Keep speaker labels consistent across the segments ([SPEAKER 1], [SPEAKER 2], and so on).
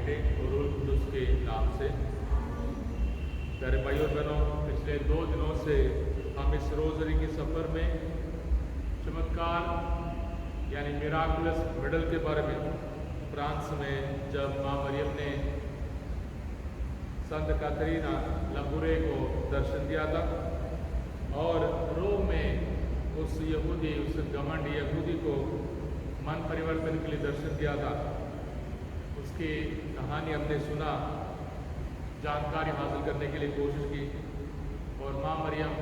[SPEAKER 1] बेटे और रूह कुदुस के नाम से। प्यारे भाइयों और बहनों, पिछले 2 दिनों से हम इस रोज़री के सफ़र में चमत्कार यानी मिराकुलस मिडल के बारे में, फ्रांस में जब माँ मरियम ने संत कैथरीन लामूरे को दर्शन दिया था और रोम में उस घमंडी यहूदी को मन परिवर्तन के लिए दर्शन दिया था, उसकी कहानी हमने सुना, जानकारी हासिल करने के लिए कोशिश की। और माँ मरियम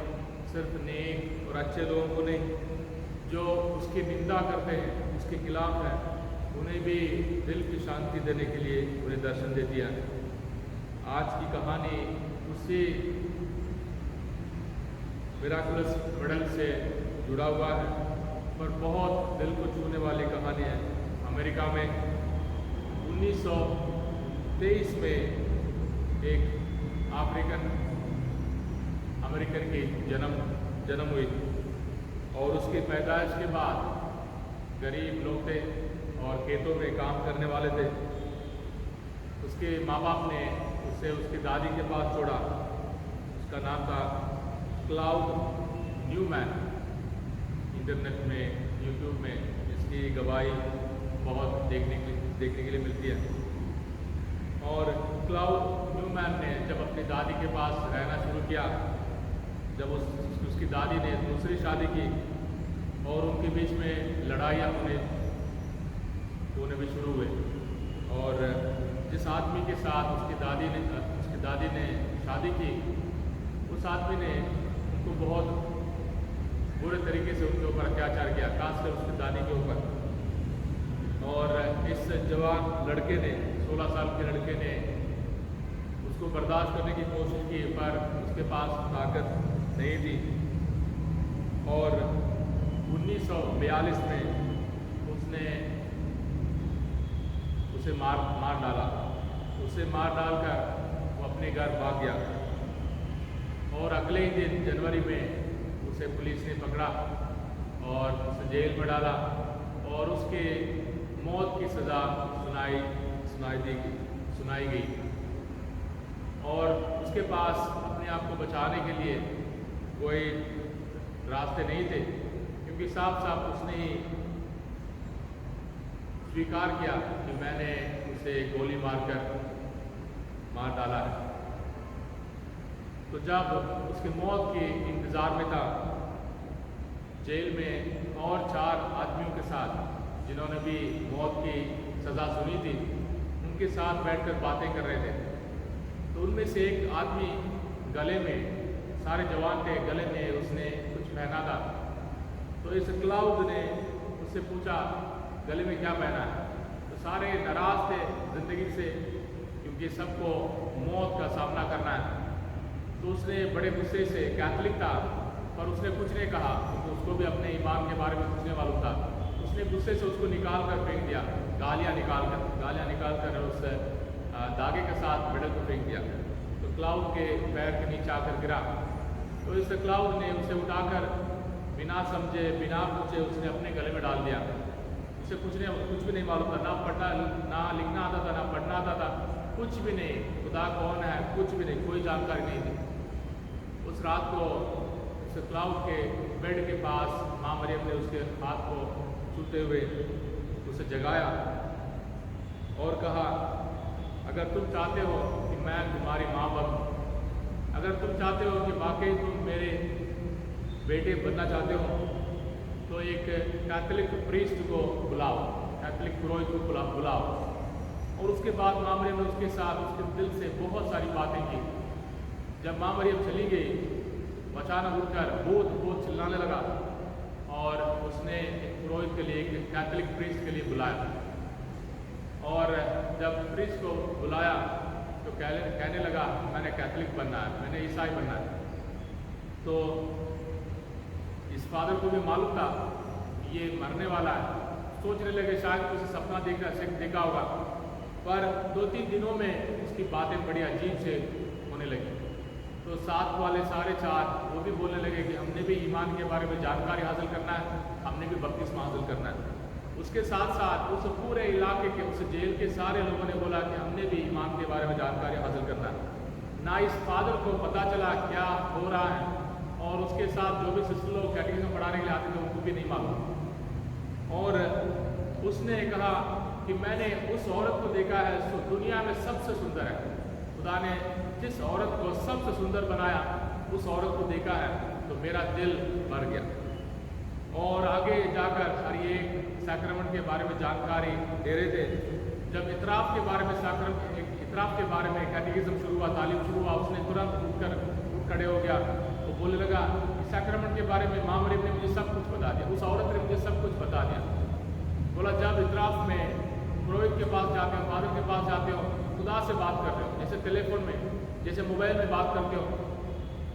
[SPEAKER 1] सिर्फ नेक और अच्छे लोगों को नहीं, जो उसकी निंदा करते हैं, उसके खिलाफ हैं, उन्हें भी दिल की शांति देने के लिए उन्हें दर्शन देती है। आज की कहानी उसी मिराकुलस मिडल से जुड़ा हुआ है, पर बहुत दिल को छूने वाली कहानी है। अमेरिका में 1923 में एक अमेरिकन की जन्म हुई और उसकी पैदाइश के बाद गरीब लोग थे और खेतों में काम करने वाले थे। उसके माँ बाप ने उसे उसकी दादी के पास छोड़ा। उसका नाम था क्लाउड न्यूमैन। इंटरनेट में, यूट्यूब में इसकी गवाही बहुत देखने के लिए मिलती है। और क्लाउड न्यूमैन ने जब अपनी दादी के पास रहना शुरू किया, जब उसकी दादी ने दूसरी शादी की और उनके बीच में लड़ाइयाँ होने भी शुरू हुए, और जिस आदमी के साथ उसकी दादी ने शादी की, उस आदमी ने उनको बहुत बुरे तरीके से उनके ऊपर अत्याचार किया, खासकर उसकी दादी के ऊपर। और इस जवान लड़के ने, 16 साल के लड़के ने उसको बर्दाश्त करने की कोशिश की, पर उसके पास ताकत नहीं थी। और 1942 में उसने उसे मार डाला। उसे मार डालकर वो अपने घर भाग गया और अगले ही दिन जनवरी में उसे पुलिस ने पकड़ा और उसे जेल में डाला और उसके मौत की सज़ा सुनाई गई। और उसके पास अपने आप को बचाने के लिए कोई रास्ते नहीं थे, क्योंकि साफ साफ उसने ही स्वीकार किया कि मैंने उसे गोली मार डाला है। तो जब उसकी मौत के इंतज़ार में था, जेल में और 4 आदमियों के साथ जिन्होंने भी मौत की सज़ा सुनी थी, उनके साथ बैठकर बातें कर रहे थे। तो उनमें से एक आदमी गले में, सारे जवान थे, गले में उसने कुछ पहना था। तो इस क्लाउड ने उससे पूछा, गले में क्या पहना है? तो सारे नाराज़ थे ज़िंदगी से, क्योंकि सबको मौत का सामना करना है। तो उसने बड़े गुस्से से, कैथोलिक था पर उसने कुछ नहीं कहा, क्योंकि उसको भी अपने ईमान के बारे में पूछने वाला था। उसने गुस्से से उसको निकाल कर फेंक दिया, गालियाँ निकाल कर उस धागे के साथ मेडल को फेंक दिया। तो क्लाउड के पैर के नीचे आकर गिरा। तो इस क्लाउड ने उसे उठाकर बिना समझे, बिना पूछे उसने अपने गले में डाल दिया। उसे कुछ भी नहीं मालूम था, ना लिखना आता था, ना पढ़ना आता था, कुछ भी नहीं। खुदा कौन है, कुछ भी नहीं, कोई जानकारी नहीं थी। उस रात को उस क्लाउड के बेड के पास माँ मरियम ने उसके हाथ को छूते हुए उसे जगाया और कहा, अगर तुम चाहते हो कि मैं तुम्हारी माँ बनूं, अगर तुम चाहते हो कि वाकई तुम मेरे बेटे बनना चाहते हो, तो एक कैथोलिक प्रीस्ट को बुलाओ, कैथोलिक पुरोहित को बुलाओ। और उसके बाद माँ मरियम ने उसके साथ उसके दिल से बहुत सारी बातें की। जब माँ मरियम चली गई, अचानक उठकर भूत चिल्लाने लगा और उसने एक पुरोहित के लिए, एक कैथोलिक प्रीस्ट के लिए बुलाया। और जब प्रीस्ट को बुलाया तो कहने लगा, मैंने कैथोलिक बनना है, मैंने ईसाई बनना है। तो इस फादर को भी मालूम था कि ये मरने वाला है। सोचने लगे शायद उसे सपना देखा होगा, पर 2-3 दिनों में उसकी बातें बड़ी अजीब से होने लगी। तो साथ वाले सारे 4 वो भी बोलने लगे कि हमने भी ईमान के बारे में जानकारी हासिल करना है, हमने भी बपतिस्मा हासिल करना है। उसके साथ साथ उस पूरे इलाके के, उस जेल के सारे लोगों ने बोला कि हमने भी ईमान के बारे में जानकारी हासिल करना है। ना इस फादर को पता चला क्या हो रहा है, और उसके साथ जो भी सिस्टर लोग कैटेकिज्म पढ़ाने के लिए आते थे उनको भी नहीं मालूम। और उसने कहा कि मैंने उस औरत को देखा है जो दुनिया में सबसे सुंदर है। खुदा ने जिस औरत को सबसे सुंदर बनाया उस औरत को देखा है तो मेरा दिल भर गया। और आगे जाकर हर एक सैक्रमेंट के बारे में जानकारी दे रहे थे। जब इतराफ़ के बारे में इतराफ़ के बारे में कैटेकिज्म शुरू हुआ, तालीम शुरू हुआ, उसने तुरंत उठ खड़े हो गया। वो बोलने लगा कि सैक्रमेंट के बारे में माँ मरियम ने मुझे सब कुछ बता दिया, उस औरत ने मुझे सब कुछ बता दिया। बोला जब इतराफ़ में पुरोहित के पास जाते हो, फादर के पास जाते हो, खुदा से बात कर रहे हो, जैसे टेलीफोन में, जैसे मोबाइल में बात करते हो,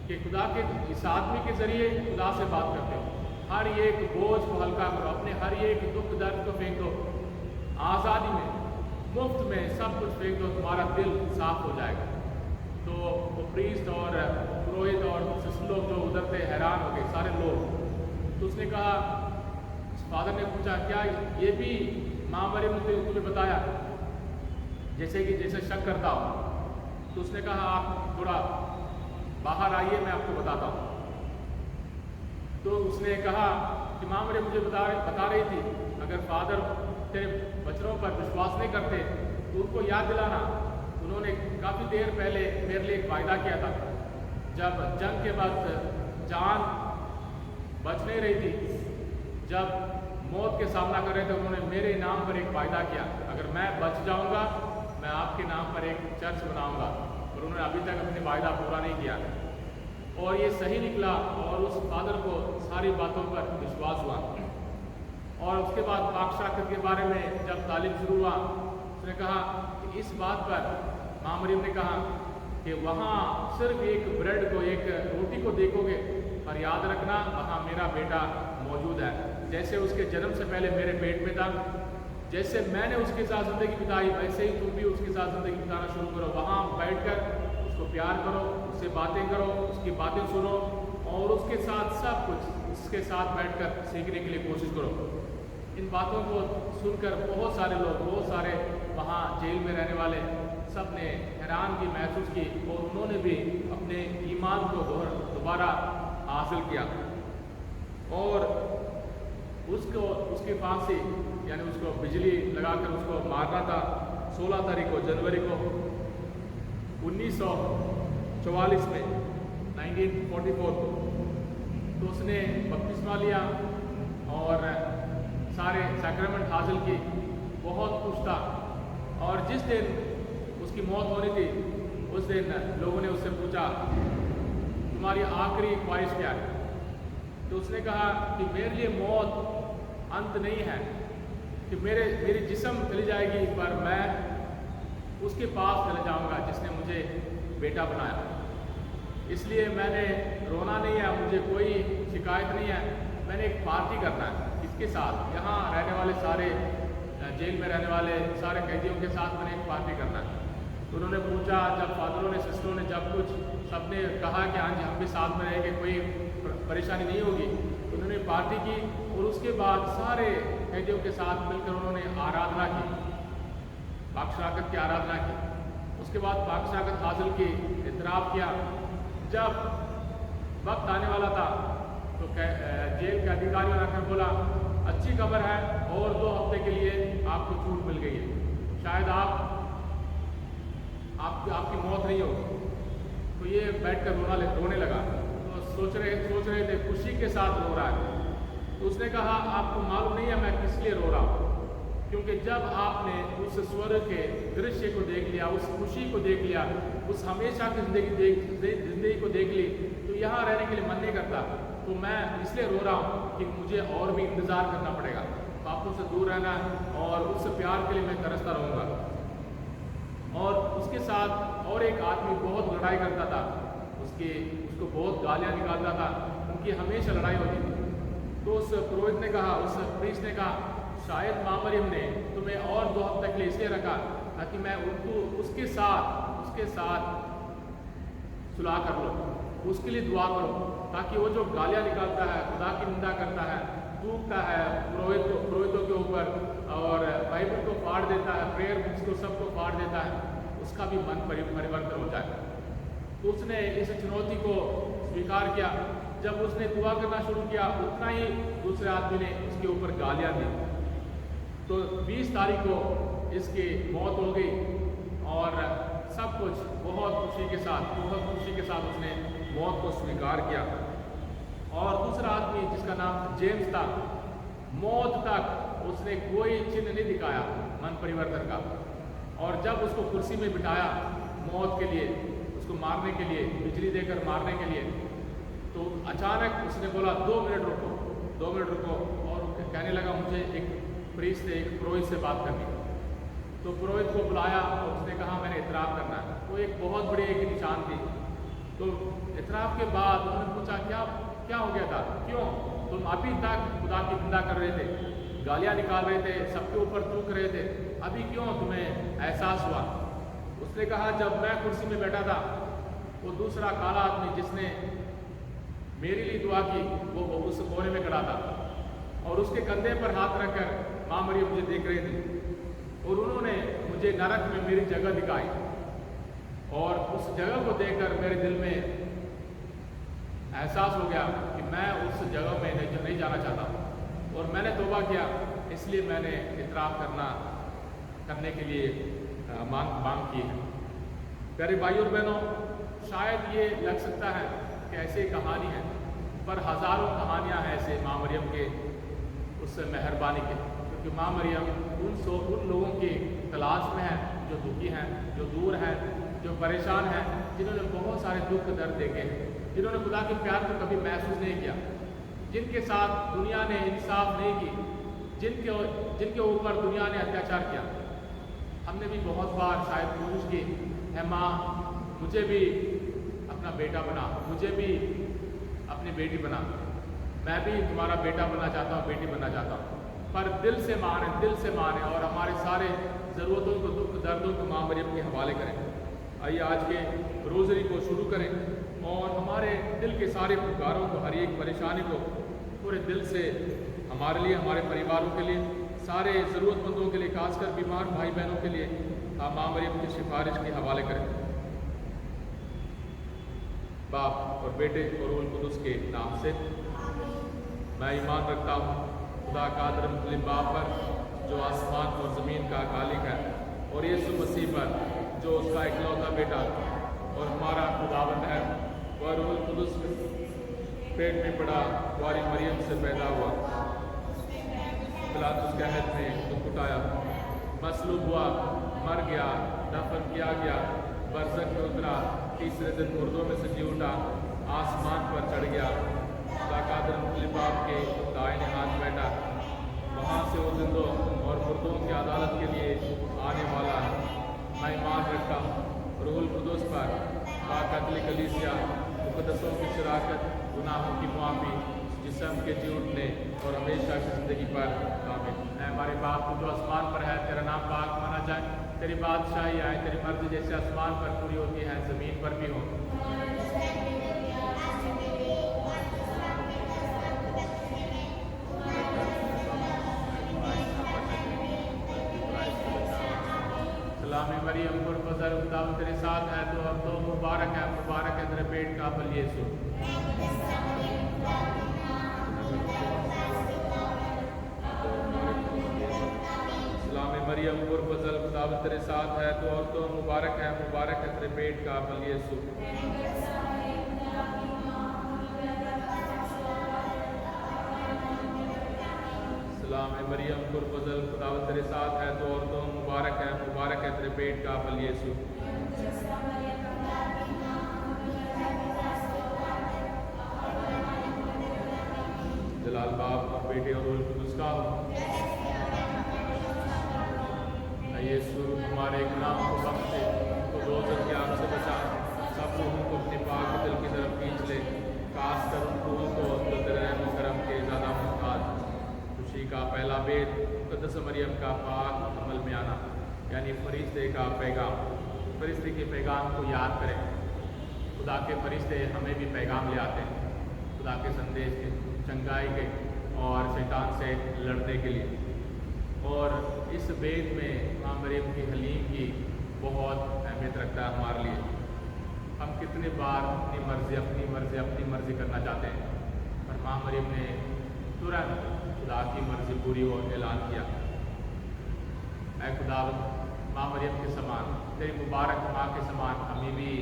[SPEAKER 1] कि खुदा के इस आदमी के ज़रिए खुदा से बात करते हो। हर एक बोझ को हल्का करो, अपने हर एक दुख दर्द को फेंक दो, आज़ादी में, मुफ्त में सब कुछ फेंक दो, तुम्हारा दिल साफ हो जाएगा। तो वो प्रीस्ट और पुरोहित और सिस्टर लोग जो उधर थे हैरान हो गए, सारे लोग। तो उसने कहा, फादर ने पूछा क्या ये भी माँ मरियम ने तुम्हें बताया, जैसे शक करता हो? तो उसने कहा आप थोड़ा बाहर आइए, मैं आपको बताता हूँ। तो उसने कहा कि माँ मरियम मुझे बता रही थी अगर फादर तेरे वचनों पर विश्वास नहीं करते तो उनको याद दिलाना, उन्होंने काफ़ी देर पहले मेरे लिए एक वायदा किया था। जब जंग के बाद जान बच नहीं रही थी, जब मौत के सामना कर रहे थे, उन्होंने मेरे नाम पर एक वायदा किया, अगर मैं बच जाऊंगा मैं आपके नाम पर एक चर्च बनाऊंगा। और उन्होंने अभी तक अपनी वायदा पूरा नहीं किया, और ये सही निकला। और उस फादर को सारी बातों पर विश्वास हुआ। और उसके बाद पाकशाकत के बारे में जब तालीम शुरू हुआ, उसने कहा कि इस बात पर माँ मरियम ने कहा कि वहाँ सिर्फ एक ब्रेड को, एक रोटी को देखोगे, और याद रखना वहाँ मेरा बेटा मौजूद है। जैसे उसके जन्म से पहले मेरे पेट में था, जैसे मैंने उसके साथ ज़िंदगी बिताई, वैसे ही तुम भी उसके साथ ज़िंदगी बिताना शुरू करो। वहाँ बैठकर उसको प्यार करो, उससे बातें करो, उसकी बातें सुनो, और उसके साथ सब कुछ उसके साथ बैठकर सीखने के लिए कोशिश करो। इन बातों को सुनकर बहुत सारे लोग, बहुत सारे वहाँ जेल में रहने वाले सब ने हैरानगी महसूस की, और उन्होंने भी अपने ईमान को दोबारा हासिल किया। और उसकी फांसी यानी उसको बिजली लगाकर उसको मारना था 16 तारीख को, जनवरी को 1944 में, 1944 को। तो उसने बपतिस्मा लिया और सारे सैक्रमेंट हासिल की, बहुत खुश था। और जिस दिन उसकी मौत होनी थी उस दिन लोगों ने उससे पूछा तुम्हारी आखिरी ख्वाहिश क्या है? तो उसने कहा कि मेरे लिए मौत अंत नहीं है, कि मेरी जिस्म चली जाएगी, पर मैं उसके पास चले जाऊंगा जिसने मुझे बेटा बनाया। इसलिए मैंने रोना नहीं है, मुझे कोई शिकायत नहीं है, मैंने एक पार्टी करना है इसके साथ, यहाँ रहने वाले सारे जेल में रहने वाले सारे कैदियों के साथ मैंने एक पार्टी करना है। तो उन्होंने पूछा, जब फादरों ने, सिस्टरों ने जब कुछ सबने कहा कि हाँ जी हम भी साथ में रहेंगे, कोई परेशानी नहीं होगी, तो उन्होंने पार्टी की। और उसके बाद सारे कैदियों के साथ मिलकर उन्होंने आराधना की, पाकशाकत की आराधना की। उसके बाद पाकशाकत हासिल की, इतराफ़ किया। जब वक्त आने वाला था तो जेल के अधिकारियों ने आकर बोला अच्छी खबर है, और 2 हफ्ते के लिए आपको छूट मिल गई है, शायद आपकी मौत नहीं होगी। तो ये बैठकर रोने लगा। तो सोच रहे थे, खुशी के साथ रो रहा है। तो उसने कहा आपको मालूम नहीं है मैं किस लिए रो रहा हूँ, क्योंकि जब आपने उस स्वर्ग के दृश्य को देख लिया, उस खुशी को देख लिया, उस हमेशा की जिंदगी को देख ली, तो यहाँ रहने के लिए मन नहीं करता। तो मैं इसलिए रो रहा हूँ कि मुझे और भी इंतज़ार करना पड़ेगा, बापों से दूर रहना, और उस प्यार के लिए मैं तरसता रहूँगा। और उसके साथ और एक आदमी बहुत लड़ाई करता था, उसको बहुत गालियाँ निकालता था, उनकी हमेशा लड़ाई होती थी। तो उस पुरोहित ने कहा, उस प्रीस्ट ने कहा शायद माँ मरियम ने तुम्हें और 2 हफ्ते के लिए इसलिए रखा ताकि मैं उसके साथ सुलह कर लो, उसके लिए दुआ करो, ताकि वो जो गालियाँ निकालता है, खुदा की निंदा करता है, थूकता है पुरोहितों के ऊपर और बाइबल को फाड़ देता है, प्रेयर बुक्स को सबको फाड़ देता है, उसका भी मन परिवर्तन हो जाए। तो उसने इस चुनौती को स्वीकार किया। जब उसने दुआ करना शुरू किया, उतना ही दूसरे आदमी ने उसके ऊपर गालियाँ दी। तो 20 तारीख को इसकी मौत हो गई और सब कुछ बहुत खुशी के साथ उसने मौत को स्वीकार किया। और दूसरा आदमी जिसका नाम जेम्स था, मौत तक उसने कोई चिन्ह नहीं दिखाया मन परिवर्तन का। और जब उसको कुर्सी में बिठाया मौत के लिए, उसको मारने के लिए, बिजली देकर मारने के लिए, तो अचानक उसने बोला 2 मिनट रुको और कहने लगा मुझे एक पुरोहित से बात करनी। तो पुरोहित को बुलाया और उसने कहा मैंने इतराफ़ करना है। वो एक बहुत बड़ी एक निशान थी। तो इतराफ़ के बाद उन्होंने पूछा क्या हो गया था, क्यों तुम अभी तक खुदा की निंदा कर रहे थे, गालियाँ निकाल रहे थे, सबके ऊपर थूक रहे थे, अभी क्यों तुम्हें एहसास हुआ? उसने कहा जब मैं कुर्सी में बैठा था, वो दूसरा काला आदमी जिसने मेरे लिए दुआ की वो उस कोने में खड़ा था और उसके कंधे पर हाथ रखकर माँ मरियम मुझे देख रही थी और उन्होंने मुझे नरक में मेरी जगह दिखाई। और उस जगह को देखकर मेरे दिल में एहसास हो गया कि मैं उस जगह में नहीं जाना चाहता और मैंने तौबा किया। इसलिए मैंने इतराफ़ करने के लिए मांग की है। प्यारे भाइयों और बहनों, शायद ये लग सकता है कि ऐसी कहानी है, पर हज़ारों कहानियाँ हैं ऐसे माँ मरियम के उस मेहरबानी के, क्योंकि माँ मरियम उन लोगों की तलाश में है जो दुखी हैं, जो दूर हैं, जो परेशान हैं, जिन्होंने बहुत सारे दुख दर्द देखे हैं, जिन्होंने खुदा के प्यार को कभी महसूस नहीं किया, जिनके साथ दुनिया ने इंसाफ नहीं की, जिनके ऊपर दुनिया ने अत्याचार किया। हमने भी बहुत बार शायद कोशिश की है, माँ मुझे भी अपना बेटा बना, मुझे भी अपनी बेटी बना, मैं भी तुम्हारा बेटा बनना चाहता हूँ, बेटी बनना चाहता हूँ। पर दिल से माने और हमारे सारे ज़रूरतों को, दुख दर्दों को माँ मरियम के हवाले करें। आइए आज के रोज़री को शुरू करें और हमारे दिल के सारे पुकारों को, हर एक परेशानी को पूरे दिल से हमारे लिए, हमारे परिवारों के लिए, सारे ज़रूरतमंदों के लिए, खासकर बीमार भाई बहनों के लिए हम माँ मरियम की सिफारिश के हवाले करें। बाप और बेटे और रूहुल कुदुस के नाम से मैं ईमान रखता हूँ खुदा कादिर मुतलिम बाप पर, जो आसमान और ज़मीन का खालिक है, और यीशु मसीह पर, जो उसका इकलौता बेटा और हमारा खुदावंद है। वह रूहुल कुदुस पेट में पड़ा कुंवारी मरियम से पैदा हुआ, पिलातुस के अहद में दुख उठाया, मसलूब हुआ, मर गया, दफन किया गया, बरज़ख में उतरा, तीसरे दिन मुर्दों में से जी उठा, आसमान पर चढ़ गया, खुदा कादिर मुतलिम बाप के दाहिने हाथ बैठा, वहाँ से वो जिंदों और मुर्दों की अदालत के लिए आने वाला है। मैं ईमान रखता हूँ रूहुल कुदुस पर, पाक कलीसिया, मुक़द्दसों की शराकत, गुनाहों की मुआफ़ी, जिस्म के जी उठने और हमेशा की ज़िंदगी पर। आमीन। हमारे बाप जो आसमान पर है, तेरा नाम पाक माना जाए, तेरी बादशाही आए, तेरी मर्ज़ी जैसे आसमान पर पूरी होती है ज़मीन पर भी हो। सलाम मरियम पुरफ़ज़ल, खुदा तेरे साथ है, तो मुबारक है तेरे पेट का फल यीशु। सलाम मरियम पुरफ़ज़ल, खुदा तेरे साथ है, तो मुबारक है तेरे पेट का फल यीशु। सलाम मरियम पुरफ़ज़ल, खुदा तेरे साथ है, तो मुबारक है तेरे पेट का फल यीशु। जलाल बाप और बेटे और रूहुल कुदुस का हो। यीशु हमारे गुनाहों को बख्श दे, तो दोज़ख की आग से बचा, सब लोगों को अपने पाक दिल की तरफ खींच ले, खासकर उन लोगों को जो तेरे रहम करम के ज़्यादा मुहताज। खुशी का पहला भेद, मुक़द्दस मरियम का पाक अमल में आना, यानी फरिश्ते का पैगाम। फरिश्ते के पैगाम को याद करें। खुदा के फरिश्ते हमें भी पैगाम ले आते हैं, खुदा के संदेश के, चंगाई के और शैतान से लड़ने के लिए। और इस बेद में माँ मरियम की हलीम की बहुत अहमियत रखता है हमारे लिए। हम कितने बार अपनी मर्ज़ी करना चाहते हैं, पर माँ मरियम ने तुरंत खुदा की मर्ज़ी पूरी हो ऐलान किया। ऐ खुदा, माँ मरियम के समान, तेरी मुबारक माँ के समान हमें भी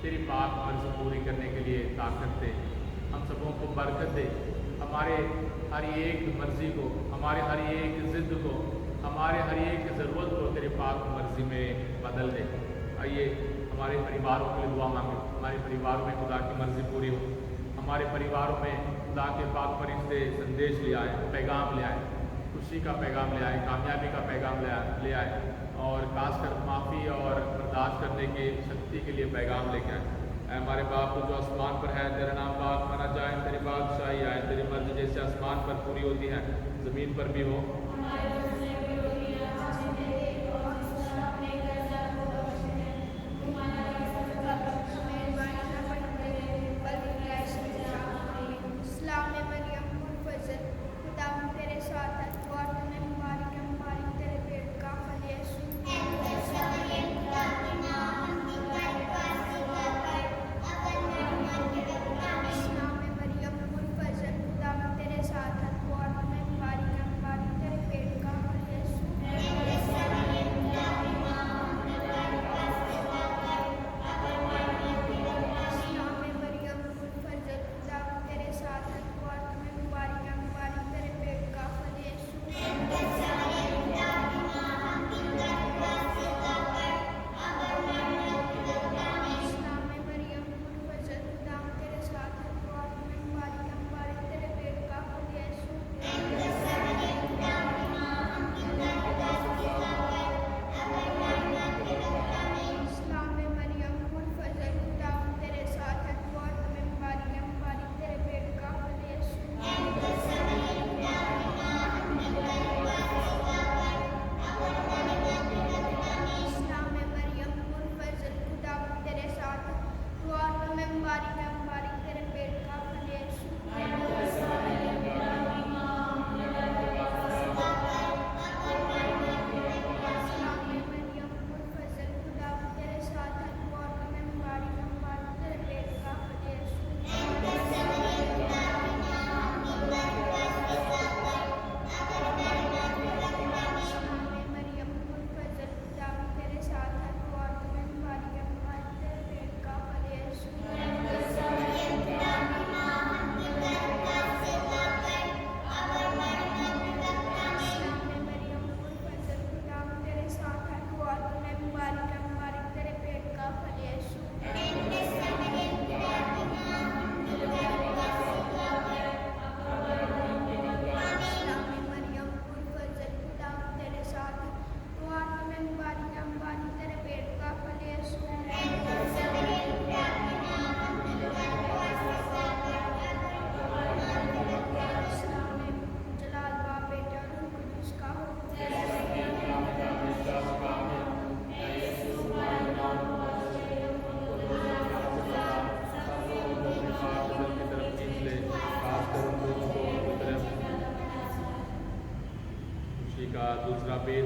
[SPEAKER 1] तेरी पाक मर्ज़ी पूरी करने के लिए ताकत दे। हम सबों को बरकत दे। हमारे हर एक मर्ज़ी को, हमारे हर एक ज़िद को, हमारे हर एक ज़रूरत को तेरे पाक मर्ज़ी में बदल दे। आइए हमारे परिवारों के लिए दुआ मांगे। हमारे परिवारों में खुदा की मर्ज़ी पूरी हो। हमारे परिवारों में खुदा के पाक फरिश्ते संदेश ले आए, पैगाम ले आए, खुशी का पैगाम ले आए, कामयाबी का पैगाम ले आए और खासकर माफ़ी और बर्दाश्त करने की शक्ति के लिए पैगाम लेके आए। हमारे बाप जो आसमान पर है, तेरा नाम पाक माना जाए, तेरी बादशाही आए, तेरी मर्ज़ी जैसे आसमान पर पूरी होती है ज़मीन पर भी हो। का दूसरा बेद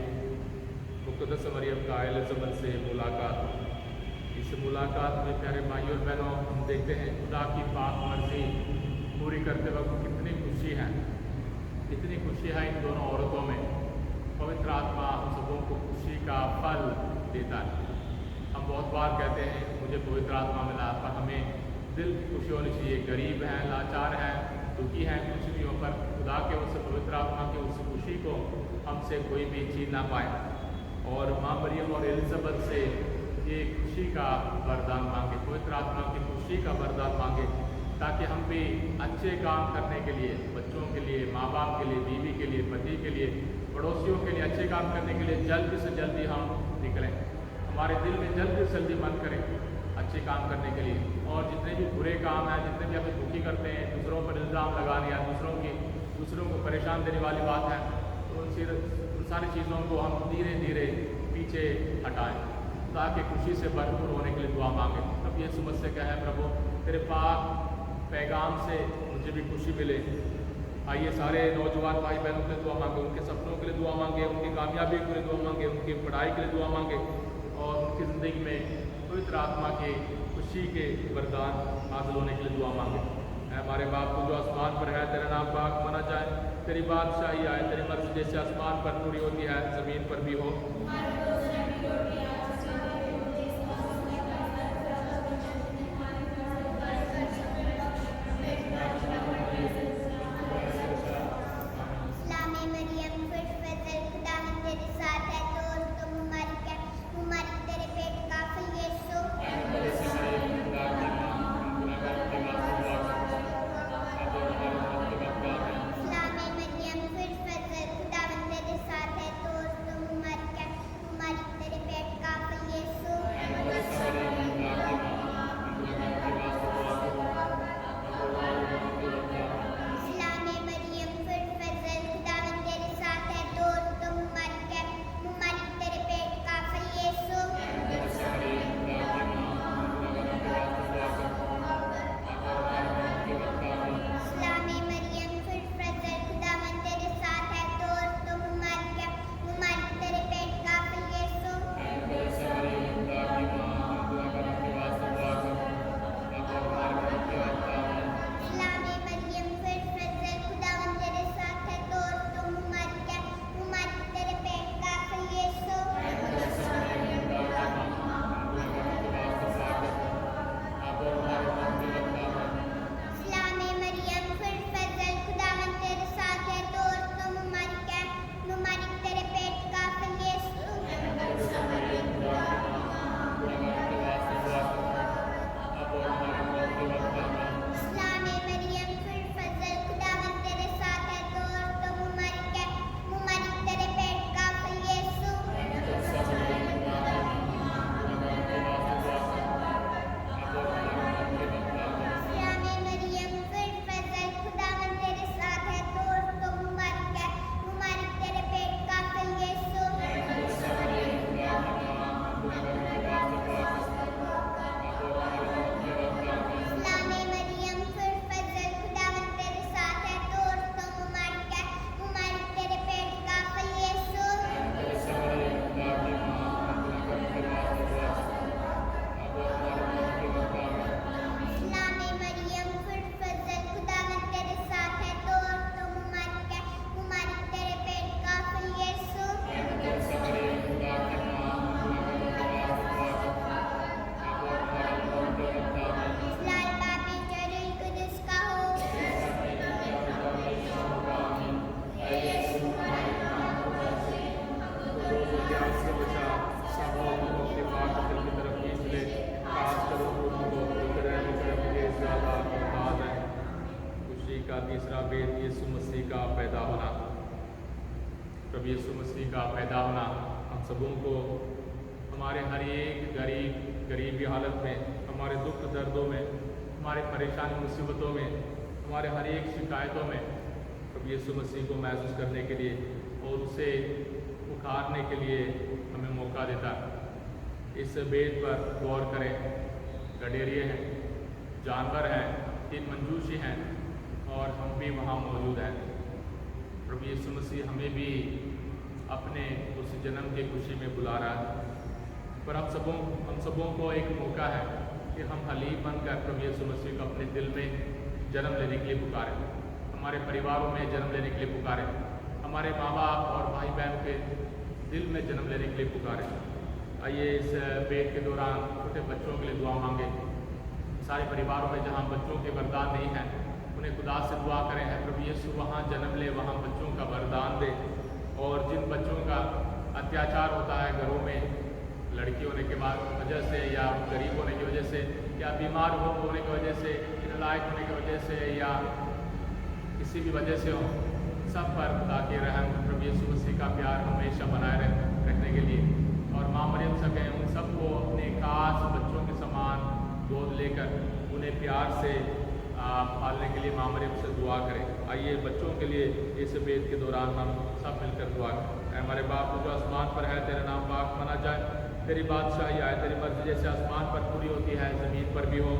[SPEAKER 1] मुक़द्दस मरियम का एलिज़ाबेथ से मुलाकात। इस मुलाकात में प्यारे भाइयों और बहनों हम देखते हैं खुदा की पाक मर्जी पूरी करते वक्त कितनी खुशी है, इतनी खुशी है इन दोनों औरतों में। पवित्र आत्मा हम सबों को खुशी का फल देता है। हम बहुत बार कहते हैं मुझे पवित्र आत्मा मिला, पर हमें दिल की खुशी होनी चाहिए। गरीब हैं, लाचार हैं, दुखी हैं, कुछ भी हो, पर खुदा के उस पवित्र आत्मा की उस खुशी को हमसे कोई भी छीन ना पाए। और माँ मरियम और एलिज़ाबेथ से ये खुशी का वरदान मांगे, पवित्र आत्मा की खुशी का वरदान मांगे, ताकि हम भी अच्छे काम करने के लिए, बच्चों के लिए, माँ बाप के लिए, बीवी के लिए, पति के लिए, पड़ोसियों के लिए अच्छे काम करने के लिए जल्दी से जल्दी हम निकलें। हमारे दिल में जल्दी से जल्दी मन करें अच्छे काम करने के लिए। और जितने भी बुरे काम हैं, जितने भी हमें दुखी करते हैं, दूसरों पर इल्ज़ाम लगाने या दूसरों को परेशान देने वाली बात है, तो उन सारी चीज़ों को हम धीरे धीरे पीछे हटाएं, ताकि खुशी से भरपूर होने के लिए दुआ मांगें। अब ये समझ से क्या है, प्रभु तेरे पाक पैगाम से मुझे भी खुशी मिले, आइए सारे नौजवान भाई बहनों के लिए दुआ मांगे, उनके सपनों के लिए दुआ मांगे, उनकी कामयाबी के लिए दुआ मांगे, उनकी पढ़ाई के लिए दुआ मांगे और उनकी ज़िंदगी में पवित्र आत्मा के खुशी के वरदान हासिल होने के लिए दुआ मांगे। हमारे बाप को जो आसमान पर है, तेरा नाम पाक माना जाए, तेरी बादशाही आए, तेरी मर्जी जैसे आसमान पर पूरी होती है ज़मीन पर भी हो। तीसरा भेद यीशु मसीह का पैदा होना। प्रभु यीशु मसीह का पैदा होना हम सबों को हमारे हर एक गरीबी हालत में, हमारे दुख दर्दों में, हमारे परेशानी मुसीबतों में, हमारे हर एक शिकायतों में प्रभु यीशु मसीह को महसूस करने के लिए और उसे पुकारने के लिए हमें मौका देता है। इस भेद पर गौर करें। गडेरिए हैं, जानवर हैं, तीन मंजूषी हैं और हम भी वहाँ मौजूद हैं। प्रभु यीशु मसीह हमें भी अपने उस जन्म की खुशी में बुला रहा है। पर हम सबों को एक मौका है कि हम हलीम बनकर प्रभु यीशु मसीह को अपने दिल में जन्म लेने के लिए पुकारें, हमारे परिवारों में जन्म लेने के लिए पुकारें, हमारे माँ बाप और भाई बहन के दिल में जन्म लेने के लिए पुकारें। आइए इस भेद के दौरान छोटे बच्चों के लिए दुआ मांगे। सारे परिवारों में जहाँ बच्चों के वरदान नहीं हैं उन्हें खुदा से दुआ करें है प्रभु यीशु वहाँ जन्म ले, वहाँ बच्चों का वरदान दे। और जिन बच्चों का अत्याचार होता है घरों में, लड़की होने के बाद वजह से या गरीब होने की वजह से या बीमार होने की वजह से, नालायक होने की वजह से या किसी भी वजह से हो, सब पर खुदा के रहम प्रभु यीशु मसीह का प्यार हमेशा बनाए रखने के लिए और माँ मरियम से कहें उन सबको अपने खास बच्चों के समान गोद लेकर उन्हें प्यार से पालने के लिए माँ मरियम से दुआ करें। आइए बच्चों के लिए इस भेद के दौरान हम सब मिलकर दुआ करें। हमारे बाप जो आसमान पर है, तेरा नाम पाक माना जाए, तेरी बादशाही आए, तेरी मर्जी जैसे आसमान पर पूरी होती है ज़मीन पर भी हो।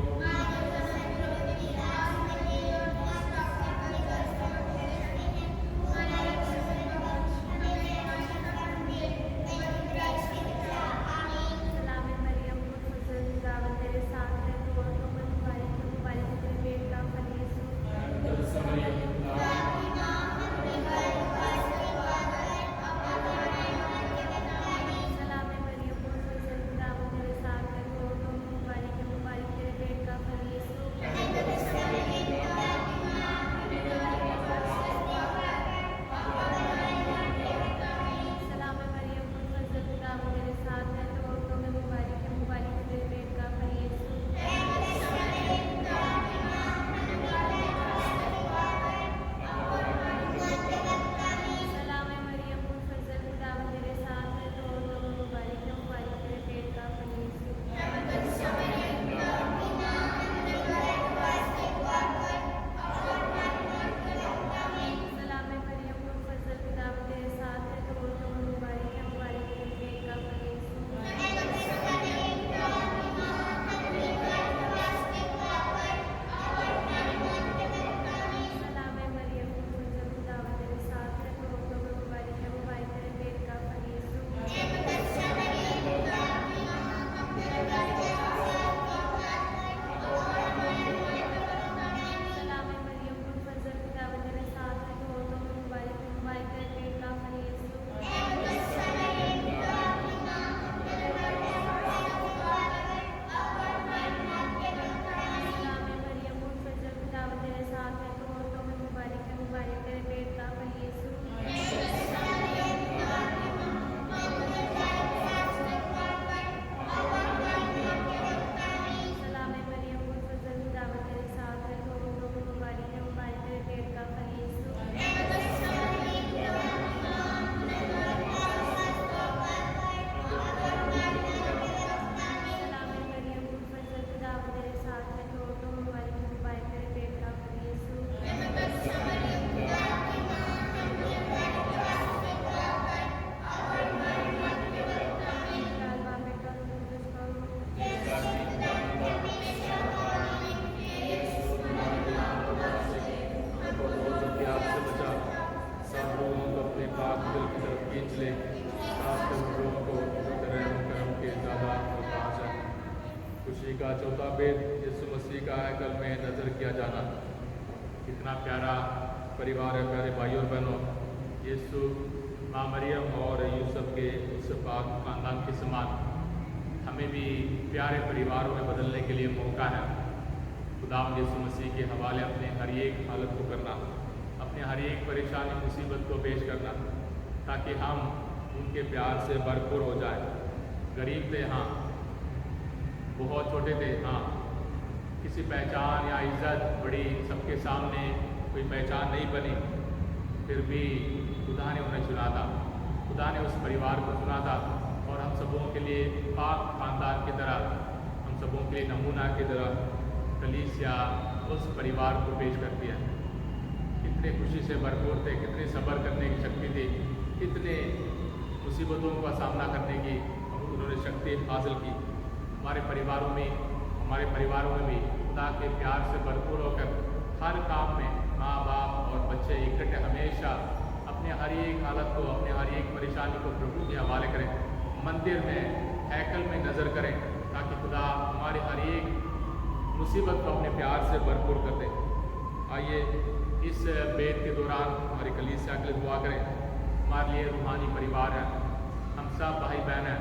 [SPEAKER 1] खुशी का चौथा भेद यीशु मसीह का हैकल में नज़र किया जाना। कितना प्यारा परिवार है प्यारे भाइयों और बहनों। यीशु माँ मरियम और यूसुफ के उस पाक खानदान के समान हमें भी प्यारे परिवारों में बदलने के लिए मौका है। खुदावंद यीशु मसीह के हवाले अपने हर एक हालत को करना, अपने हर एक परेशानी मुसीबत को पेश करना, ताकि हम उनके प्यार से भरपूर हो जाए। गरीब थे हाँ, बहुत छोटे थे हाँ, किसी पहचान या इज्जत बड़ी सबके सामने कोई पहचान नहीं बनी, फिर भी खुदा ने उन्हें चुना था। खुदा ने उस परिवार को चुना था और हम सबों के लिए पाक खानदान की तरह, हम सबों के लिए नमूना की तरह कलीसिया उस परिवार को पेश करती है। कितने खुशी से भरपूर थे, कितने सब्र करने की शक्ति थी, कितने मुसीबतों का सामना करने की उन्होंने शक्ति हासिल की। हमारे परिवारों में भी खुदा के प्यार से भरपूर होकर हर काम में माँ बाप और बच्चे इकट्ठे हमेशा अपने हर एक हालत को, अपने हर एक परेशानी को प्रभु के हवाले करें। मंदिर में, हैकल में नज़र करें, ताकि खुदा हमारे हर एक मुसीबत को अपने प्यार से भरपूर कर दे। आइए इस बेद के दौरान हमारी कलीसिया के लिए दुआ करें। हमारे लिए रूहानी परिवार है, हम सब भाई बहन हैं,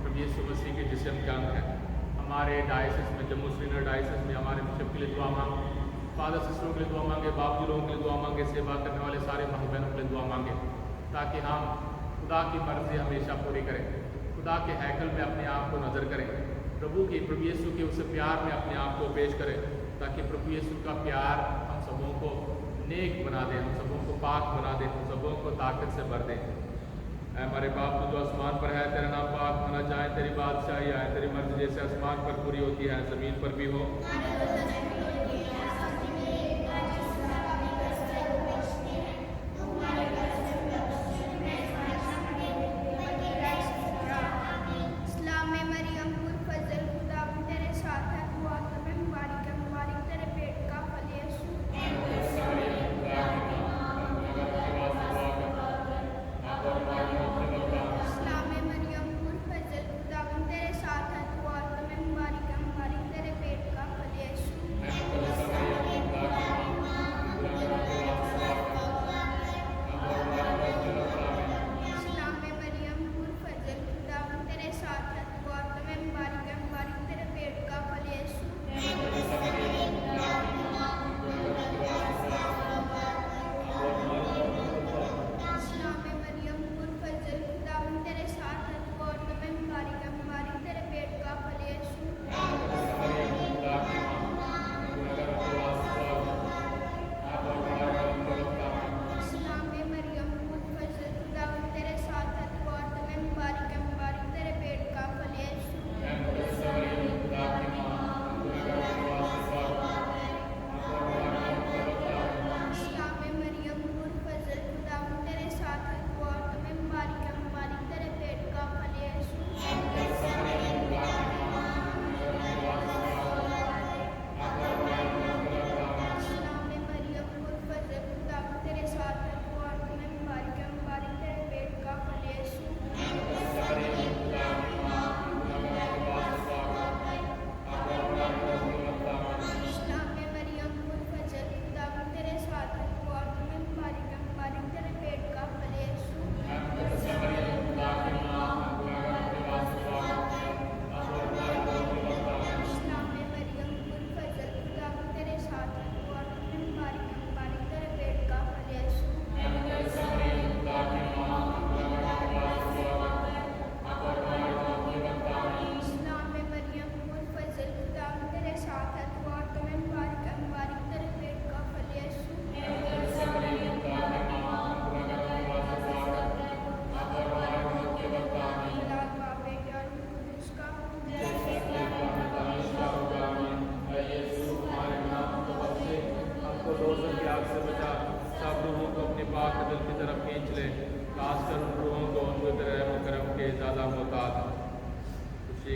[SPEAKER 1] प्रभु यीशु मसीह के जिस्म के अंग हैं। हमारे डायसिस में, जम्मू श्रीनगर डायसिस में हमारे बिशप के लिए दुआ मांगे, फादर सिस्टरों के लिए दुआ मांगे, बाबू लोगों के लिए दुआ मांगे, सेवा करने वाले सारे भाई बहनों के लिए दुआ मांगे, ताकि हम खुदा की मर्जी हमेशा पूरी करें। खुदा के हैकल में अपने आप को नज़र करें, प्रभु यीशु के उस प्यार में अपने आप को पेश करें, ताकि प्रभु यीशु का प्यार हम सबों को नेक बना दे, हम सबों को पाक बना दे, हम सबों को ताकत से भर दे। हमारे बाप जो आसमान पर है, तेरा नाम पाक माना जाए, तेरी बादशाही आए, तेरी मर्जी जैसे आसमान पर पूरी होती है ज़मीन पर भी हो।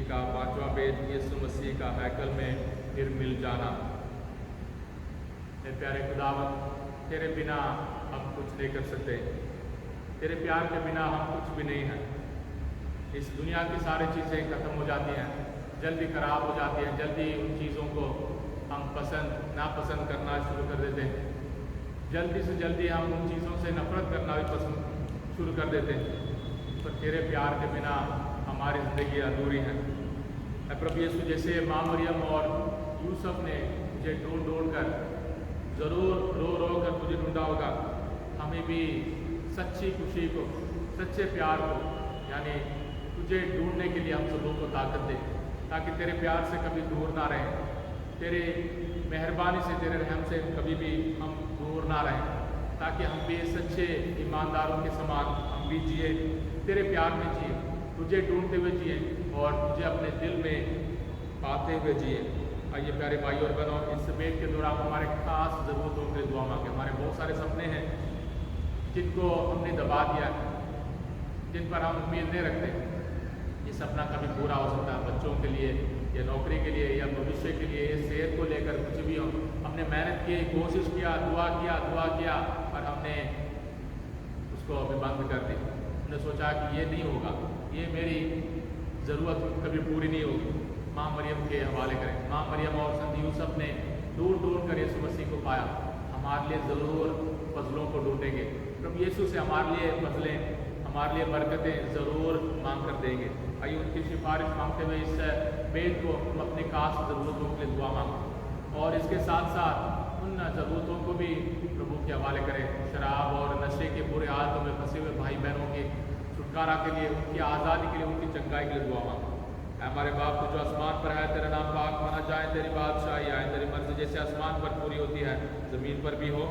[SPEAKER 1] का पांचवा भेद यीशु मसीह का हैकल में फिर मिल जाना। मेरे प्यारे खुदावंद, तेरे बिना हम कुछ नहीं कर सकते, तेरे प्यार के बिना हम कुछ भी नहीं हैं। इस दुनिया की सारी चीज़ें खत्म हो जाती हैं, जल्दी ख़राब हो जाती है, जल्दी उन चीज़ों को हम नापसंद करना शुरू कर देते हैं, जल्दी से जल्दी हम उन चीज़ों से नफ़रत करना भी पसंद शुरू कर देते हैं। तो तेरे प्यार के बिना हमारी ज़िंदगी अधूरी है। प्रभु यीशु, जैसे माँ मरियम और यूसुफ ने तुझे ढूंढ कर ज़रूर रो कर तुझे ढूंढा होगा, हमें भी सच्ची खुशी को, सच्चे प्यार को, यानी तुझे ढूंढने के लिए हम सबों को ताकत दे, ताकि तेरे प्यार से कभी दूर ना रहें, तेरे मेहरबानी से, तेरे रहम से कभी भी हम दूर ना रहें, ताकि हम भी सच्चे ईमानदारों के समान हम भी जिए, तेरे प्यार में जिए, तुझे ढूंढते हुए जिए और तुझे अपने दिल में पाते हुए जिए। आइए प्यारे भाई और बहनों, इस वेट के दौरान हमारे खास ज़रूरतों के दुआ मांगे। हमारे बहुत सारे सपने हैं जिनको हमने दबा दिया है, जिन पर हम उम्मीद नहीं रखते। ये सपना कभी पूरा हो सकता है, बच्चों के लिए या नौकरी के लिए या भविष्य के लिए, सेहत को लेकर कुछ भी हो। हमने मेहनत की, कोशिश किया, दुआ किया और हमने उसको अभी बंद कर दी। हमने सोचा कि ये नहीं होगा, ये मेरी ज़रूरत कभी पूरी नहीं होगी। माँ मरियम के हवाले करें। माँ मरियम और संत यूसुफ ने ढूंढ कर यीशु मसीह को पाया। हमारे लिए ज़रूर फजलों को ढूंढेंगे। प्रभु यीशु से हमारे लिए फजलें, हमारे लिए बरकतें ज़रूर मांग कर देंगे। आइए उनकी सिफारिश मांगते हुए इस बेद को हम अपनी खास ज़रूरतों के लिए दुआ मांगें और इसके साथ साथ उन ज़रूरतों को भी प्रभु के हवाले करें। शराब और नशे के बुरे हालतों में फंसे हुए भाई बहनों के छुटकारा के लिए, उनकी आज़ादी के लिए, उनकी चंगाई के लिए दुआ मांगें। हमारे बाप जो आसमान पर है, तेरा नाम पाक माना जाए, तेरी बादशाही आए, तेरी मर्जी जैसे आसमान पर पूरी होती है ज़मीन पर भी हो।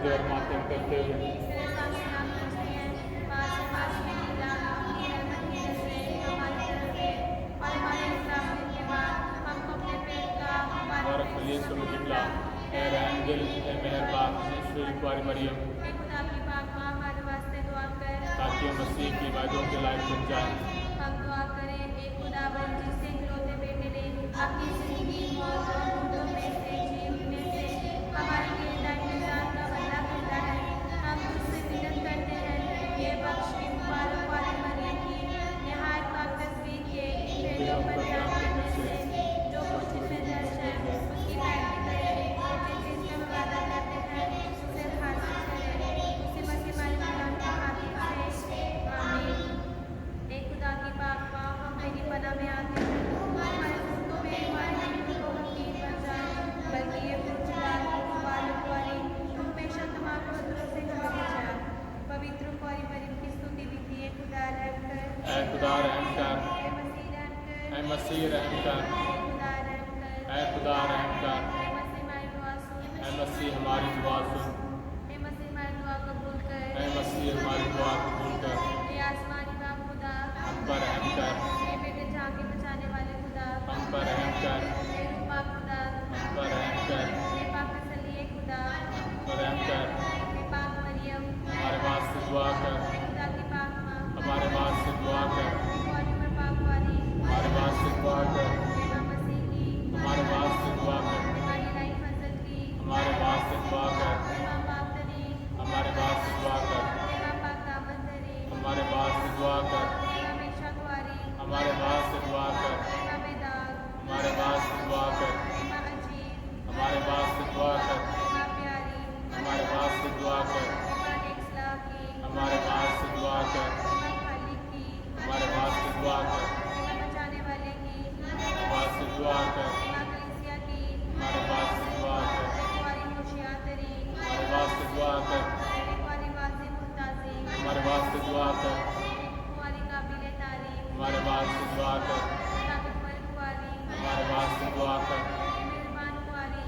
[SPEAKER 1] और माध्यम करते हुए दिल ए मेहरबान ईश्वरी कुंवारी मरियम,
[SPEAKER 2] हे खुदा की पाक माँ हमारे वास्ते दुआ कर,
[SPEAKER 1] ताकि हम मसीह की वादों के लायक बन जाएं।
[SPEAKER 2] हम दुआ करें हे खुदावन जिससे इकलौते बेटे ने अपनी जिंदगी मौत और मुर्दों में से जी उठने से हमारे लिए इंतजार का बदला मिलता है। हम तुझसे विनती करते हैं ये बख्श की मुबारक वाली मरियम की निहायत पाक तस्वीर के इन भेदों पर ध्यान देने से जो कुछ इसमें दर्ज है उसकी पैरवी करें और जिस चीज का हम वादा करते हैं उसे हासिल करें। उसी मसीह वाले कलाम के खातिर से आमीन। एक खुदा की पाक माँ हम तेरी पनाह में आते हैं, हमारे मुल्कों में हमारे दिलों को यकीन बन जाए, बल्कि ये पुरजलाल मुबारक वाली तुम हमेशा तमाम पुत्रों से कहा जाए। पवित्र कुंवारी मरियम की स्तुति लिखी है खुदा रहम कर,
[SPEAKER 1] ऐ खुदा रहम कर,
[SPEAKER 2] ऐ मसीह रहम कर,
[SPEAKER 1] ऐ मसीह रहम कर,
[SPEAKER 2] ऐ खुदा रहम कर,
[SPEAKER 1] ऐ खुदा रहम कर,
[SPEAKER 2] ऐ मसीह हमारी दुआ सुन,
[SPEAKER 1] ऐ मसीह हमारी दुआ सुन,
[SPEAKER 2] ऐ मसीह हमारी दुआ कबूल कर,
[SPEAKER 1] ऐ मसीह हमारी दुआ कबूल कर,
[SPEAKER 2] ऐ आसमानी बाप खुदा
[SPEAKER 1] हम पर रहम कर,
[SPEAKER 2] ऐ बेटे जाके बचाने वाले खुदा
[SPEAKER 1] हम पर रहम कर,
[SPEAKER 2] ऐ रूह पाक खुदा
[SPEAKER 1] हम पर रहम कर,
[SPEAKER 2] ऐ पाक असलिए खुदा
[SPEAKER 1] हम पर रहम कर,
[SPEAKER 2] ऐ पाक मरियम
[SPEAKER 1] हमारे वास्ते दुआ कर,
[SPEAKER 2] ऐ खुदा की पाक माँ
[SPEAKER 1] हमारे वास्ते दुआ कर,
[SPEAKER 2] ऐ कुंवारी पर पाक वाली
[SPEAKER 1] हमारे वास्ते दुआ कर,
[SPEAKER 2] ऐ माँ मसीह की
[SPEAKER 1] हमारे वास्ते दुआ कर,
[SPEAKER 2] ऐ माँ इलाही फजल की
[SPEAKER 1] हमारे वास्ते दुआ कर,
[SPEAKER 2] ऐ माँ पाक तरी
[SPEAKER 1] हमारे वास्ते दुआ कर,
[SPEAKER 2] ऐ माँ पाक दामन तरी
[SPEAKER 1] हमारे वास्ते दुआ कर,
[SPEAKER 2] ऐ माँ बेशा कुंवारी
[SPEAKER 1] हमारे वास्ते दुआ कर,
[SPEAKER 2] ऐ माँ बेदाग
[SPEAKER 1] हमारे वास्ते दुआ कर,
[SPEAKER 2] ऐ माँ अजीब
[SPEAKER 1] हमारे वास्ते दुआ कर,
[SPEAKER 2] ऐ माँ प्यारी
[SPEAKER 1] हमारे वास्ते दुआ कर,
[SPEAKER 2] ऐ माँ नेक्सला की
[SPEAKER 1] हमारे वास्ते दुआ कर,
[SPEAKER 2] ऐ माँ खालिक की
[SPEAKER 1] हमारे वास्ते दुआ कर,
[SPEAKER 2] ऐ माँ बचाने वाले की
[SPEAKER 1] हमारे वास्ते दुआ कर,
[SPEAKER 2] ऐ माँ कलीसिया की
[SPEAKER 1] हमारे वास्ते दुआ कर,
[SPEAKER 2] ऐ कुंवारी होशियार तरी
[SPEAKER 1] हमारे वास्ते दुआ कर,
[SPEAKER 2] ऐ कुंवारी वाज़ी मुर्ताज़ी
[SPEAKER 1] हमारे वास्ते दुआ कर,
[SPEAKER 2] ऐ कुंवारी काबिले तारीफ
[SPEAKER 1] हमारे वास्ते दुआ कर,
[SPEAKER 2] ताकतवर कुंवारी
[SPEAKER 1] हमारे वास्ते दुआ कर,
[SPEAKER 2] ऐ मेहरबान कुंवारी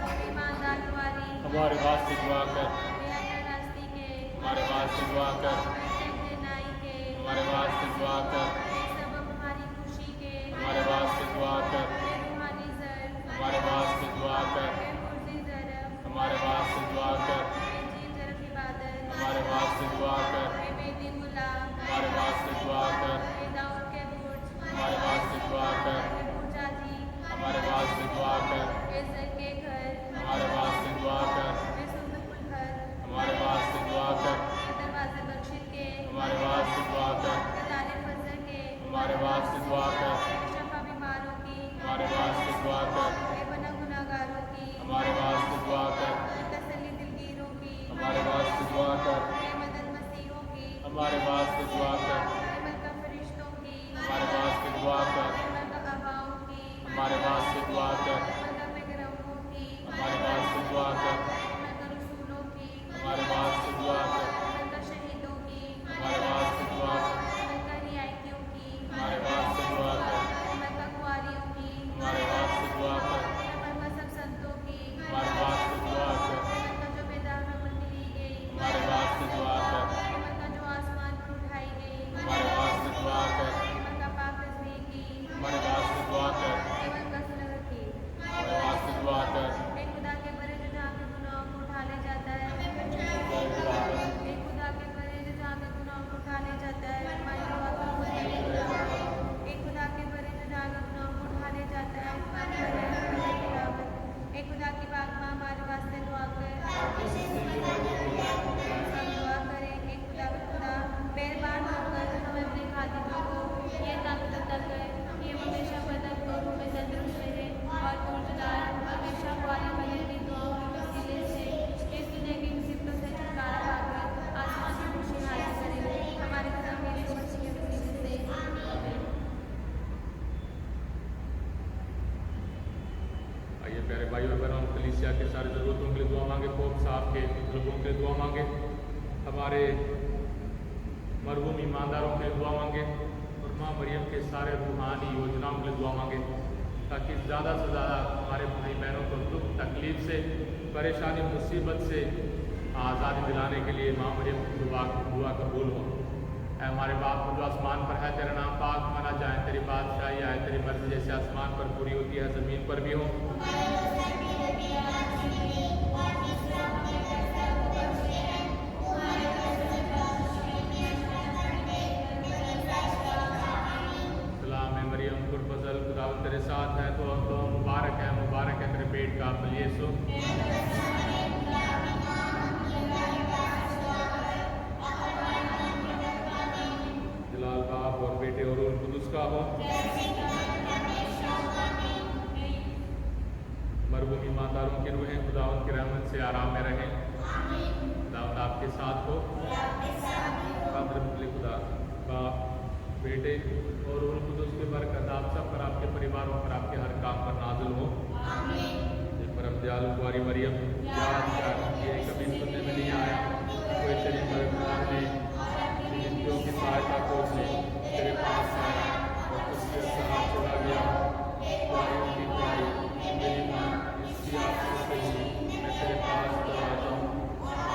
[SPEAKER 2] ऐ ईमानदार कुंवारी
[SPEAKER 1] हमारे वास्ते दुआ कर,
[SPEAKER 2] ऐ अंतर्राष्ट्रीय के
[SPEAKER 1] हमारे वास्ते दुआ कर,
[SPEAKER 2] ऐ सेनाई के
[SPEAKER 1] हमारे वास्ते दुआ कर,
[SPEAKER 2] ऐ सबब हमारी खुशी के
[SPEAKER 1] हमारे वास्ते दुआ कर,
[SPEAKER 2] ऐ रूहानी जर
[SPEAKER 1] हमारे वास्ते दुआ कर,
[SPEAKER 2] ऐ मुर्जी जरफ
[SPEAKER 1] हमारे वास्ते दुआ कर,
[SPEAKER 2] ऐ जीव जरफ इबादत
[SPEAKER 1] हमारे वास्ते दुआ कर,
[SPEAKER 2] ऐ बेदी गुलाम
[SPEAKER 1] हमारे वास्ते दुआ कर,
[SPEAKER 2] ऐ दाऊद के बुर्ज
[SPEAKER 1] हमारे वास्ते दुआ कर,
[SPEAKER 2] ऐ बुर्जाजी
[SPEAKER 1] हमारे वास्ते दुआ कर,
[SPEAKER 2] ऐ जर के घर
[SPEAKER 1] हमारे वास्ते दुआ कर,
[SPEAKER 2] ऐ सुंदरपुर घर
[SPEAKER 1] हमारे वास्ते दुआ कर,
[SPEAKER 2] ऐ दरवाजे बख्शिश के
[SPEAKER 1] हमारे वास्ते दुआ कर,
[SPEAKER 2] ऐ तारे फजर के
[SPEAKER 1] हमारे वास्ते दुआ कर,
[SPEAKER 2] ऐ शफा बीमारों की
[SPEAKER 1] हमारे वास्ते दुआ कर,
[SPEAKER 2] ऐ बना गुनाहगारों की
[SPEAKER 1] हमारे वास्ते दुआ कर,
[SPEAKER 2] ऐ तसल्ली दिलगीरों की
[SPEAKER 1] हमारे वास्ते दुआ कर,
[SPEAKER 2] ऐ मदद मसीहों की
[SPEAKER 1] हमारे वास्ते दुआ कर,
[SPEAKER 2] ऐ मलका फरिश्तों की
[SPEAKER 1] हमारे वास्ते दुआ कर,
[SPEAKER 2] ऐ मलका अबाओं की
[SPEAKER 1] हमारे वास्ते दुआ कर,
[SPEAKER 2] ऐ मलका बेगरमों की
[SPEAKER 1] हमारे वास्ते दुआ कर,
[SPEAKER 2] ऐ मलका रसूलों की
[SPEAKER 1] हमारे वास्ते दुआ कर,
[SPEAKER 2] ऐ मलका शहीदों की
[SPEAKER 1] हमारे वास्ते दुआ कर,
[SPEAKER 2] ऐ मलका रियायतियों की
[SPEAKER 1] हमारे वास्ते दुआ कर,
[SPEAKER 2] ऐ मलका कुंवारियों की
[SPEAKER 1] हमारे वास्ते दुआ कर,
[SPEAKER 2] ऐ मलका सब संतों की
[SPEAKER 1] हमारे वास्ते दुआ कर,
[SPEAKER 2] ऐ मलका जो बेदाग में बंदी ली गई
[SPEAKER 1] हमारे वास्ते दुआ कर,
[SPEAKER 2] ऐ मलका जो आसमान पर उठाई गई
[SPEAKER 1] हमारे वास्ते दुआ कर,
[SPEAKER 2] ऐ मलका पाक तस्बीह की
[SPEAKER 1] हमारे वास्ते दुआ कर,
[SPEAKER 2] ऐ मलका सुलह की
[SPEAKER 1] हमारे वास्ते दुआ कर,
[SPEAKER 2] एक खुदा के बड़े जो जहाँ के गुनाहों को उठा ले जाता है एक खुदा के बड़े जो जहाँ के गुनाहों को उठा ले जाता है हमारी दुआ कबूल करेगा। एक खुदा के बड़े जो जहाँ के गुनाहों को उठा ले जाता है हमारी खुदावंद। एक खुदा की पाक माँ हमारे वास्ते दुआ कर हम दुआ करें। एक खुदा का खुदा मेहरबान होकर हमें अपने खातिरों को ये ताकत अता कर कि हम हमेशा बदन को हमें तंदुरुस्त रहे और पुरजदार हमेशा कुंवारी मरियम की दुआओं के वसीले से इस दुनिया की मुसीबतों से छुटकारा पाकर आसमान की खुशी हासिल करें। हमारे खुदा मेरे मसीह के वसीले से आमीन।
[SPEAKER 1] आइए प्यारे भाई और बहनों, कलीसिया के सारे ज़रूरतों के लिए दुआ मांगे, पोप साहब के लोगों के लिए दुआ मांगे, हमारे मरहूम ईमानदारों के लिए दुआ मांगे और माँ मरियम के सारे रूहानी योजनाओं के लिए दुआ मांगे ताकि ज़्यादा से ज़्यादा हमारे भाई बहनों को दुख तकलीफ से, परेशानी मुसीबत से आज़ादी दिलाने के लिए माँ मरियम की दुआ कबूल हो। ऐ हमारे बाप जो आसमान पर है, तेरा नाम पाक माना जाए, तेरी बादशाही आए, तेरी मर्जी जैसे आसमान पर पूरी होती है ज़मीन पर भी हो। सलाम है मरियम गुरफजल, खुदावंद तेरे साथ है, तो मुबारक है तेरे पेट का फल यीशु। जलाल बाप और बेटे और रूह कुदुस का हो। मरहूम ईमानदारों की रूहें खुदावंद की रहमत से आराम में रहें। खुदावंद आपके साथ हो। खुदा बाप बेटे और रूह कुदुस की बरकत आप सब पर, आपके परिवारों पर, आपके हर काम पर नाज़िल हो। ये परम दयालु कुंवारी मरियम, याद कर ये कभी सुनने में नहीं आया कोई तेरी मददगार ने विनतियों की सहायता खोजने तेरे पास आया और उसके साथ चला गया। कुंवारियों की कुंवारी मेरी माँ, इसकी आंसू से ही मैं तेरे पास तो आता हूँ।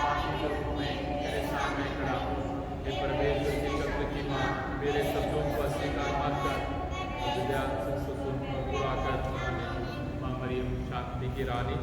[SPEAKER 1] आपकी तरफ में तेरे सामने खड़ा हूँ। ये परमेश्वर की शब्द की माँ, मेरे शब्दों को अस्वीकार मत कर, मुझे ध्यान से सुन और पूरा कर। माँ मरियम शांति की रानी,